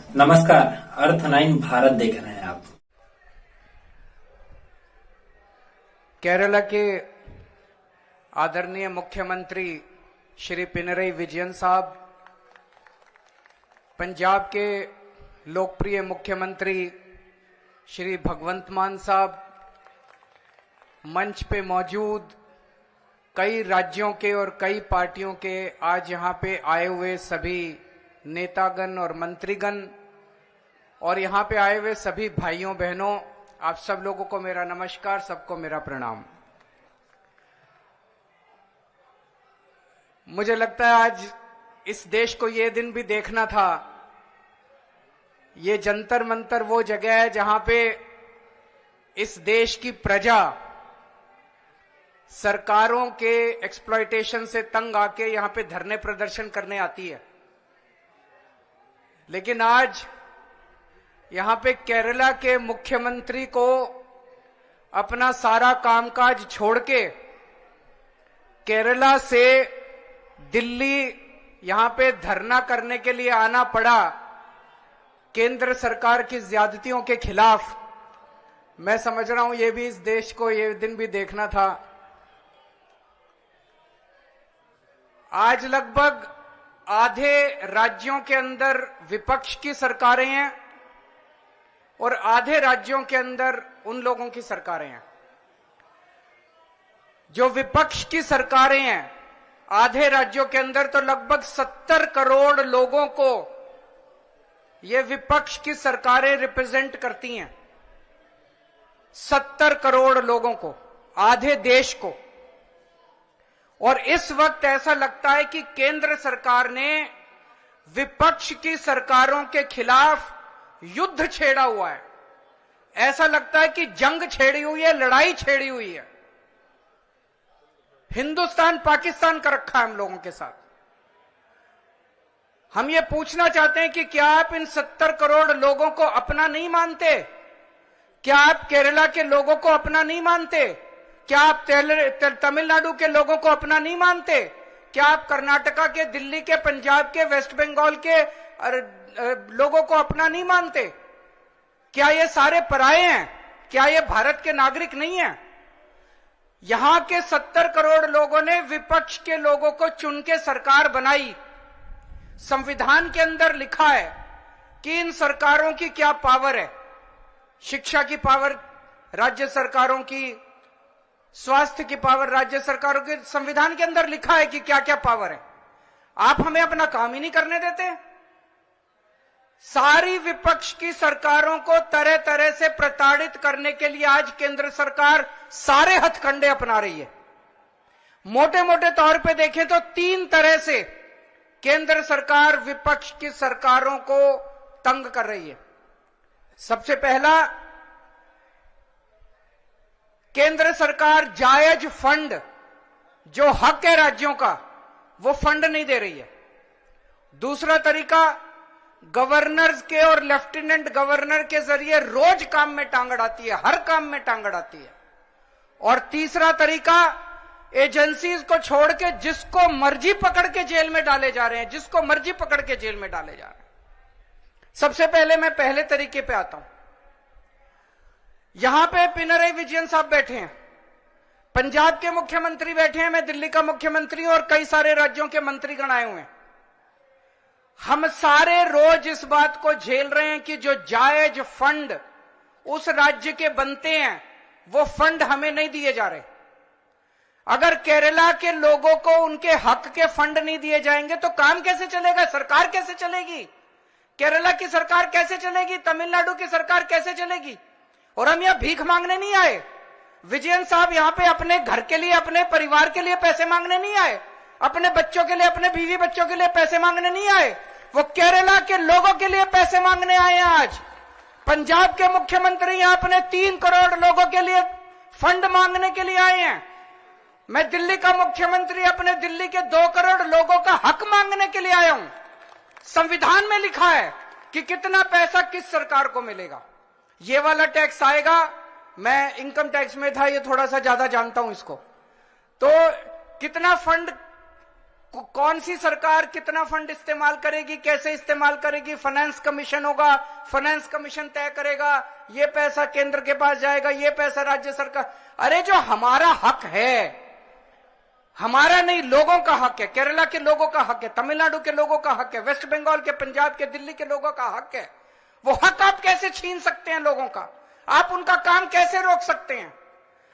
नमस्कार। अर्थ नाइन भारत देख रहे हैं आप। केरला के आदरणीय मुख्यमंत्री श्री पिनरई विजयन साहब, पंजाब के लोकप्रिय मुख्यमंत्री श्री भगवंत मान साहब, मंच पे मौजूद कई राज्यों के और कई पार्टियों के आज यहां पे आए हुए सभी नेतागण और मंत्रीगण और यहां पे आए हुए सभी भाइयों बहनों, आप सब लोगों को मेरा नमस्कार, सबको मेरा प्रणाम। मुझे लगता है आज इस देश को ये दिन भी देखना था। ये जंतर मंतर वो जगह है जहां पे इस देश की प्रजा सरकारों के एक्सप्लॉयटेशन से तंग आके यहां पे धरने प्रदर्शन करने आती है, लेकिन आज यहां पे केरला के मुख्यमंत्री को अपना सारा कामकाज छोड़ के केरला से दिल्ली यहां पे धरना करने के लिए आना पड़ा केंद्र सरकार की ज्यादतियों के खिलाफ। मैं समझ रहा हूं ये भी इस देश को ये दिन भी देखना था। आज लगभग आधे राज्यों के अंदर विपक्ष की सरकारें हैं और आधे राज्यों के अंदर उन लोगों की सरकारें हैं। जो विपक्ष की सरकारें हैं आधे राज्यों के अंदर, तो लगभग 70 करोड़ लोगों को ये विपक्ष की सरकारें रिप्रेजेंट करती हैं। 70 करोड़ लोगों को, आधे देश को। और इस वक्त ऐसा लगता है कि केंद्र सरकार ने विपक्ष की सरकारों के खिलाफ युद्ध छेड़ा हुआ है। ऐसा लगता है कि जंग छेड़ी हुई है, लड़ाई छेड़ी हुई है। हिंदुस्तान पाकिस्तान का रखा है हम लोगों के साथ। हम ये पूछना चाहते हैं कि क्या आप इन 70 करोड़ लोगों को अपना नहीं मानते? क्या आप केरला के लोगों को अपना नहीं मानते? क्या आप तमिलनाडु के लोगों को अपना नहीं मानते? क्या आप कर्नाटका के, दिल्ली के, पंजाब के, वेस्ट बंगाल के लोगों को अपना नहीं मानते? क्या ये सारे पराये हैं? क्या ये भारत के नागरिक नहीं हैं? यहां के 70 करोड़ लोगों ने विपक्ष के लोगों को चुन के सरकार बनाई। संविधान के अंदर लिखा है कि इन सरकारों की क्या पावर है। शिक्षा की पावर राज्य सरकारों की, स्वास्थ्य की पावर राज्य सरकारों के, संविधान के अंदर लिखा है कि क्या क्या पावर है। आप हमें अपना काम ही नहीं करने देते। सारी विपक्ष की सरकारों को तरह तरह से प्रताड़ित करने के लिए आज केंद्र सरकार सारे हथकंडे अपना रही है। मोटे मोटे तौर पे देखें तो 3 तरह से केंद्र सरकार विपक्ष की सरकारों को तंग कर रही है। सबसे पहला, केंद्र सरकार जायज फंड, जो हक है राज्यों का, वो फंड नहीं दे रही है। दूसरा तरीका, गवर्नर्स के और लेफ्टिनेंट गवर्नर के जरिए रोज काम में टांग अड़ाती है, हर काम में टांग अड़ाती है। और तीसरा तरीका, एजेंसीज को छोड़ के जिसको मर्जी पकड़ के जेल में डाले जा रहे हैं, जिसको मर्जी पकड़ के जेल में डाले जा रहे हैं। सबसे पहले मैं पहले तरीके पे आता हूं। यहां पे पिनरई विजयन साहब बैठे हैं, पंजाब के मुख्यमंत्री बैठे हैं, मैं दिल्ली का मुख्यमंत्री हूं और कई सारे राज्यों के मंत्रीगण आए हुए हैं। हम सारे रोज इस बात को झेल रहे हैं कि जो जायज फंड उस राज्य के बनते हैं वो फंड हमें नहीं दिए जा रहे। अगर केरला के लोगों को उनके हक के फंड नहीं दिए जाएंगे तो काम कैसे चलेगा? सरकार कैसे चलेगी? केरला की सरकार कैसे चलेगी? तमिलनाडु की सरकार कैसे चलेगी? और हम यहां भीख मांगने नहीं आए। विजयन साहब यहां पे अपने घर के लिए, अपने परिवार के लिए पैसे मांगने नहीं आए, अपने बच्चों के लिए, अपने बीवी बच्चों के लिए पैसे मांगने नहीं आए। वो केरला के लोगों के लिए पैसे मांगने आए हैं। आज पंजाब के मुख्यमंत्री यहां अपने 3 करोड़ लोगों के लिए फंड मांगने के लिए आए हैं। मैं दिल्ली का मुख्यमंत्री अपने दिल्ली के 2 करोड़ लोगों का हक मांगने के लिए आया हूं। संविधान में लिखा है कि कितना पैसा किस सरकार को मिलेगा। ये वाला टैक्स आएगा, मैं इनकम टैक्स में था, ये थोड़ा सा ज्यादा जानता हूं इसको, तो कितना फंड कौन सी सरकार कितना फंड इस्तेमाल करेगी, कैसे इस्तेमाल करेगी, फाइनेंस कमीशन होगा, फाइनेंस कमीशन तय करेगा, ये पैसा केंद्र के पास जाएगा, ये पैसा राज्य सरकार। अरे जो हमारा हक है, हमारा नहीं, लोगों का हक है, केरला के लोगों का हक है, तमिलनाडु के लोगों का हक है, वेस्ट बंगाल के, पंजाब के, दिल्ली के लोगों का हक है, वो हक आप कैसे छीन सकते हैं लोगों का? आप उनका काम कैसे रोक सकते हैं?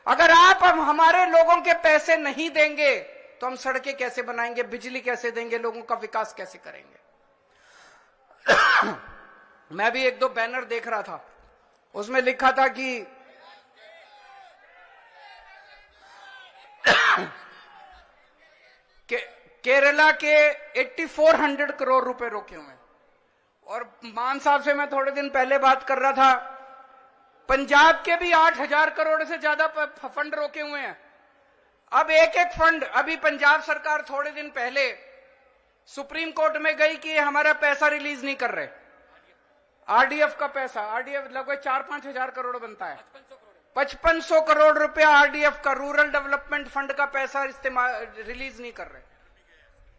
अगर आप हमारे लोगों के पैसे नहीं देंगे तो हम सड़कें कैसे बनाएंगे, बिजली कैसे देंगे, लोगों का विकास कैसे करेंगे? मैं भी एक दो बैनर देख रहा था, उसमें लिखा था कि केरला के 8400 करोड़ रुपए रोके हुए हैं। और मान साहब से मैं थोड़े दिन पहले बात कर रहा था, पंजाब के भी 8000 करोड़ से ज्यादा फंड रोके हुए हैं। अब एक एक फंड, अभी पंजाब सरकार थोड़े दिन पहले सुप्रीम कोर्ट में गई कि हमारा पैसा रिलीज नहीं कर रहे, आरडीएफ का पैसा, आरडीएफ लगभग 4-5 हजार करोड़ बनता है, 5500 करोड़ रुपया आरडीएफ का, रूरल डेवलपमेंट फंड का पैसा इस्तेमाल रिलीज नहीं कर रहे।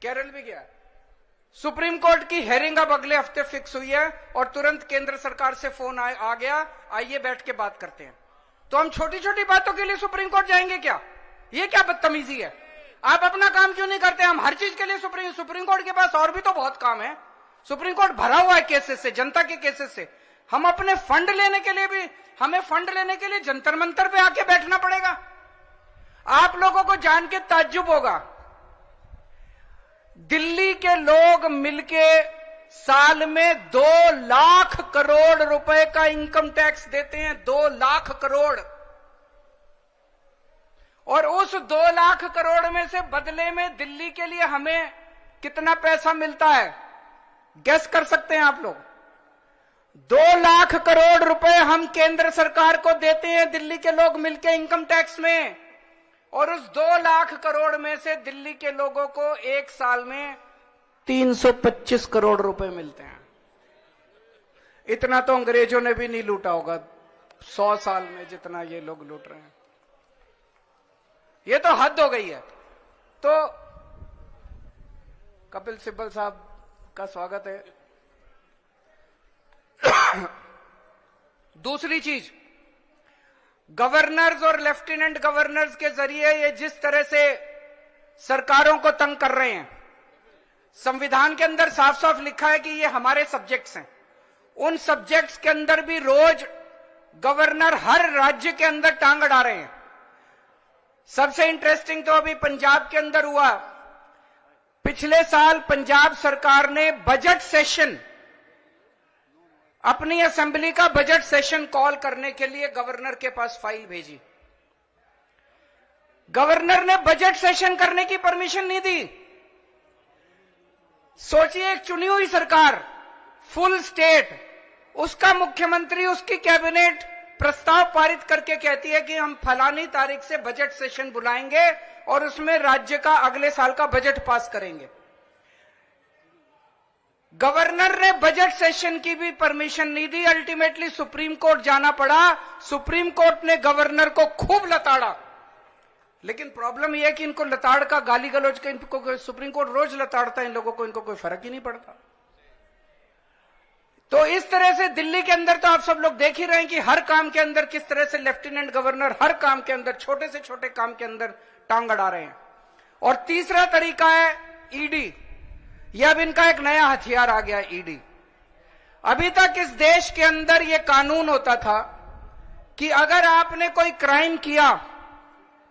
केरल भी गया, सुप्रीम कोर्ट की हेयरिंग अब अगले हफ्ते फिक्स हुई है और तुरंत केंद्र सरकार से फोन आ गया, आइए बैठ के बात करते हैं। तो हम छोटी छोटी बातों के लिए सुप्रीम कोर्ट जाएंगे क्या? ये क्या बदतमीजी है? आप अपना काम क्यों नहीं करते? हम हर चीज के लिए सुप्रीम कोर्ट के पास और भी तो बहुत काम है। सुप्रीम कोर्ट भरा हुआ है केसेस से, जनता के केसेस से। हम अपने फंड लेने के लिए भी, हमें फंड लेने के लिए जंतर मंतर पे आके बैठना पड़ेगा। आप लोगों को जान के ताज्जुब होगा, दिल्ली के लोग मिलके साल में 2 लाख करोड़ रुपए का इनकम टैक्स देते हैं, 2 लाख करोड़। और उस 2 लाख करोड़ में से बदले में दिल्ली के लिए हमें कितना पैसा मिलता है, गेस कर सकते हैं आप लोग? 2 लाख करोड़ रुपए हम केंद्र सरकार को देते हैं दिल्ली के लोग मिलके इनकम टैक्स में, और उस 2 लाख करोड़ में से दिल्ली के लोगों को एक साल में 325 करोड़ रुपए मिलते हैं। इतना तो अंग्रेजों ने भी नहीं लूटा होगा 100 साल में जितना ये लोग लूट रहे हैं। ये तो हद हो गई है। तो कपिल सिब्बल साहब का स्वागत है। दूसरी चीज, गवर्नर्स और लेफ्टिनेंट गवर्नर्स के जरिए ये जिस तरह से सरकारों को तंग कर रहे हैं, संविधान के अंदर साफ साफ लिखा है कि ये हमारे सब्जेक्ट्स हैं। उन सब्जेक्ट्स के अंदर भी रोज गवर्नर हर राज्य के अंदर टांग अड़ा रहे हैं। सबसे इंटरेस्टिंग तो अभी पंजाब के अंदर हुआ। पिछले साल पंजाब सरकार ने बजट सेशन, अपनी असेंबली का बजट सेशन कॉल करने के लिए गवर्नर के पास फाइल भेजी। गवर्नर ने बजट सेशन करने की परमिशन नहीं दी। सोचिए, एक चुनी हुई सरकार, फुल स्टेट, उसका मुख्यमंत्री, उसकी कैबिनेट प्रस्ताव पारित करके कहती है कि हम फलानी तारीख से बजट सेशन बुलाएंगे और उसमें राज्य का अगले साल का बजट पास करेंगे। गवर्नर ने बजट सेशन की भी परमिशन नहीं दी। अल्टीमेटली सुप्रीम कोर्ट जाना पड़ा। सुप्रीम कोर्ट ने गवर्नर को खूब लताड़ा। लेकिन प्रॉब्लम यह है कि इनको लताड़ का, गाली गलौज का, इनको सुप्रीम कोर्ट रोज लताड़ता है, इन लोगों को, इनको कोई फर्क ही नहीं पड़ता। तो इस तरह से दिल्ली के अंदर तो आप सब लोग देख ही रहे हैं कि हर काम के अंदर किस तरह से लेफ्टिनेंट गवर्नर हर काम के अंदर, छोटे से छोटे काम के अंदर टांग अड़ा रहे हैं। और तीसरा तरीका है ईडी। यह अब इनका एक नया हथियार आ गया, ईडी। अभी तक इस देश के अंदर यह कानून होता था कि अगर आपने कोई क्राइम किया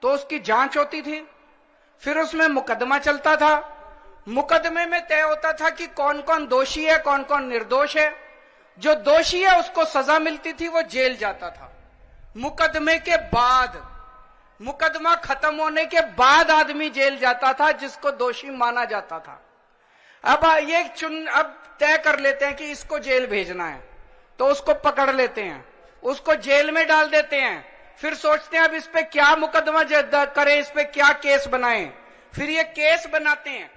तो उसकी जांच होती थी, फिर उसमें मुकदमा चलता था। मुकदमे में तय होता था कि कौन कौन दोषी है, कौन कौन निर्दोष है। जो दोषी है उसको सजा मिलती थी, वो जेल जाता था। मुकदमे के बाद, मुकदमा खत्म होने के बाद आदमी जेल जाता था जिसको दोषी माना जाता था। अब अब तय कर लेते हैं कि इसको जेल भेजना है, तो उसको पकड़ लेते हैं, उसको जेल में डाल देते हैं। फिर सोचते हैं अब इस पे क्या मुकदमा करें, इस पे क्या केस बनाएं। फिर ये केस बनाते हैं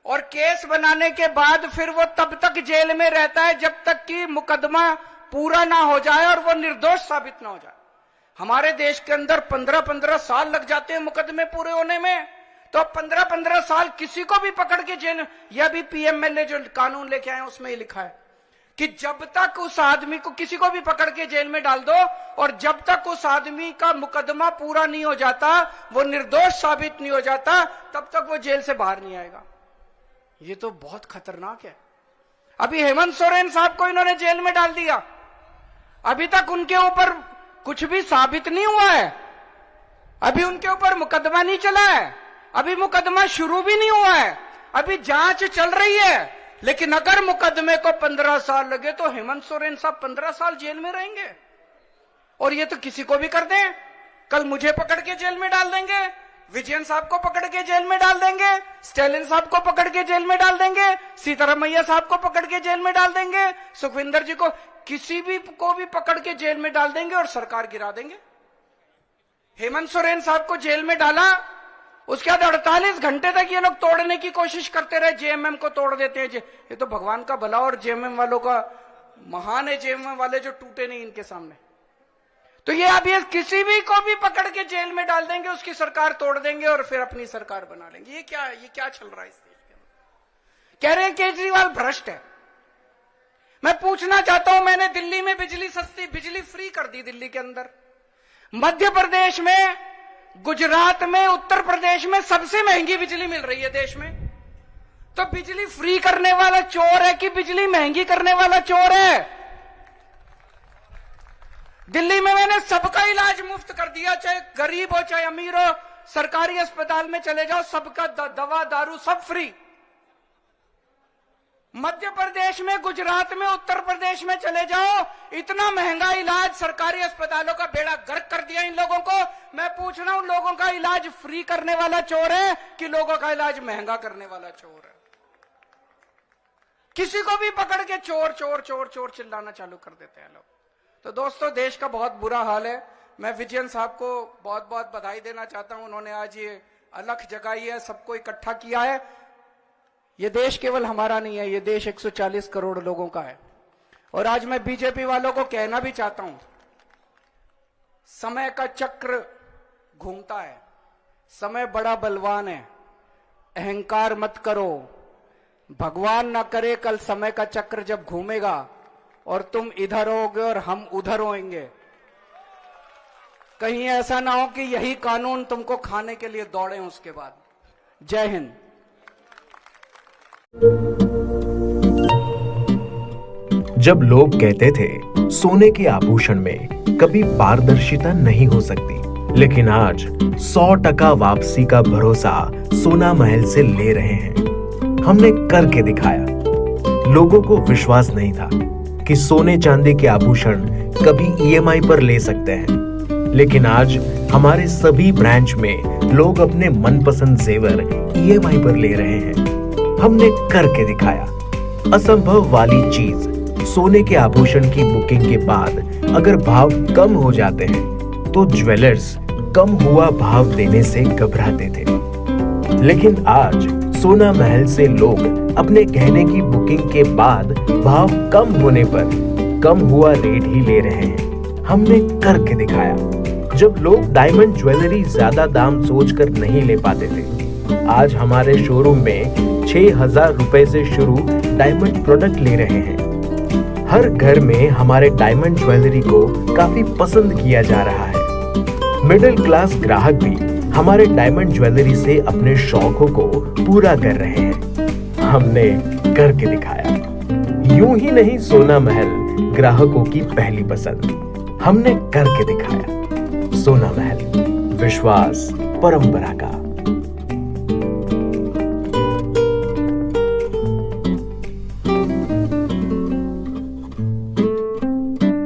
और केस बनाने के बाद फिर वो तब तक जेल में रहता है जब तक कि मुकदमा पूरा ना हो जाए और वो निर्दोष साबित ना हो जाए। हमारे देश के अंदर 15-15 साल लग जाते हैं मुकदमे पूरे होने में। तो 15-15 साल किसी को भी पकड़ के जेल, यह भी पीएमएलए जो कानून लेके आए उसमें लिखा है कि जब तक उस आदमी को, किसी को भी पकड़ के जेल में डाल दो और जब तक उस आदमी का मुकदमा पूरा नहीं हो जाता, वो निर्दोष साबित नहीं हो जाता, तब तक वो जेल से बाहर नहीं आएगा। ये तो बहुत खतरनाक है। अभी हेमंत सोरेन साहब को इन्होंने जेल में डाल दिया, अभी तक उनके ऊपर कुछ भी साबित नहीं हुआ है, अभी उनके ऊपर मुकदमा नहीं चला है, अभी मुकदमा शुरू भी नहीं हुआ है, अभी जांच चल रही है। लेकिन अगर मुकदमे को 15 साल लगे तो हेमंत सोरेन साहब 15 साल जेल में रहेंगे। और ये तो किसी को भी कर दें, कल मुझे पकड़ के जेल में डाल देंगे, विजयन साहब को पकड़ के जेल में डाल देंगे, स्टालिन साहब को पकड़ के जेल में डाल देंगे, सीतारमैया साहब को पकड़ के जेल में डाल देंगे, सुखविंदर जी को, किसी भी को भी पकड़ के जेल में डाल देंगे और सरकार गिरा देंगे। हेमंत सोरेन साहब को जेल में डाला, उसके बाद 48 घंटे तक ये लोग तोड़ने की कोशिश करते रहे, जेएमएम को तोड़ देते हैं। ये तो भगवान का भला और जेएमएम वालों का महान है, जेएमएम वाले जो टूटे नहीं इनके सामने। तो ये अब ये किसी भी को भी पकड़ के जेल में डाल देंगे, उसकी सरकार तोड़ देंगे और फिर अपनी सरकार बना लेंगे। ये क्या चल रहा है इस देश के अंदर? कह रहे हैं केजरीवाल भ्रष्ट है। मैं पूछना चाहता हूं, मैंने दिल्ली में बिजली सस्ती, बिजली फ्री कर दी दिल्ली के अंदर, मध्य प्रदेश में, गुजरात में, उत्तर प्रदेश में सबसे महंगी बिजली मिल रही है देश में। तो बिजली फ्री करने वाला चोर है कि बिजली महंगी करने वाला चोर है? दिल्ली में मैंने सबका इलाज मुफ्त कर दिया, चाहे गरीब हो चाहे अमीर हो, सरकारी अस्पताल में चले जाओ, सबका दवा दारू सब फ्री। मध्य प्रदेश में, गुजरात में, उत्तर प्रदेश में चले जाओ, इतना महंगा इलाज, सरकारी अस्पतालों का बेड़ा गर्क कर दिया इन लोगों को। मैं पूछ रहा हूं, लोगों का इलाज फ्री करने वाला चोर है कि लोगों का इलाज महंगा करने वाला चोर है? किसी को भी पकड़ के चोर चोर चोर चोर चिल्लाना चालू कर देते हैं लोग। तो दोस्तों, देश का बहुत बुरा हाल है। मैं विजयन साहब को बहुत बहुत बधाई देना चाहता हूं, उन्होंने आज ये अलख जगाई है, सबको इकट्ठा किया है। ये देश केवल हमारा नहीं है, ये देश 140 करोड़ लोगों का है। और आज मैं बीजेपी वालों को कहना भी चाहता हूं, समय का चक्र घूमता है, समय बड़ा बलवान है, अहंकार मत करो। भगवान ना करे कल समय का चक्र जब घूमेगा और तुम इधर होगे और हम उधर होंगे, कहीं ऐसा ना हो कि यही कानून तुमको खाने के लिए दौड़े उसके बाद। जय हिंद। जब लोग कहते थे सोने के आभूषण में कभी पारदर्शिता नहीं हो सकती, लेकिन आज 100% वापसी का भरोसा सोना महल से ले रहे हैं। हमने करके दिखाया। लोगों को विश्वास नहीं था कि सोने चांदी के आभूषण कभी ईएमआई पर ले सकते हैं, लेकिन आज हमारे सभी ब्रांच में लोग अपने मनपसंद जेवर ईएमआई पर ले रहे हैं। हमने करके दिखाया। असंभव वाली चीज, सोने के आभूषण की बुकिंग के बाद अगर भाव कम हो जाते हैं तो ज्वेलर्स कम हुआ भाव देने से घबराते थे, लेकिन आज सोना महल से लोग अपने गहने की बुकिंग के बाद भाव कम होने पर कम हुआ रेट ही ले रहे हैं। हमने करके दिखाया। जब लोग डायमंड ज्वेलरी ज्यादा दाम सोचकर नहीं ले पाते थे, आज हमारे शोरूम में 6,000 रुपए से शुरू डायमंड प्रोडक्ट ले रहे हैं। हर घर में हमारे डायमंड ज्वेलरी को काफी पसंद किया जा रहा है। मिडिल क्लास ग्राहक भी हमारे डायमंड ज्वेलरी से अपने शौकों को पूरा कर रहे हैं। हमने करके दिखाया। यूं ही नहीं सोना महल ग्राहकों की पहली पसंद, हमने करके दिखाया। सोना महल, विश्वास परंपरा का।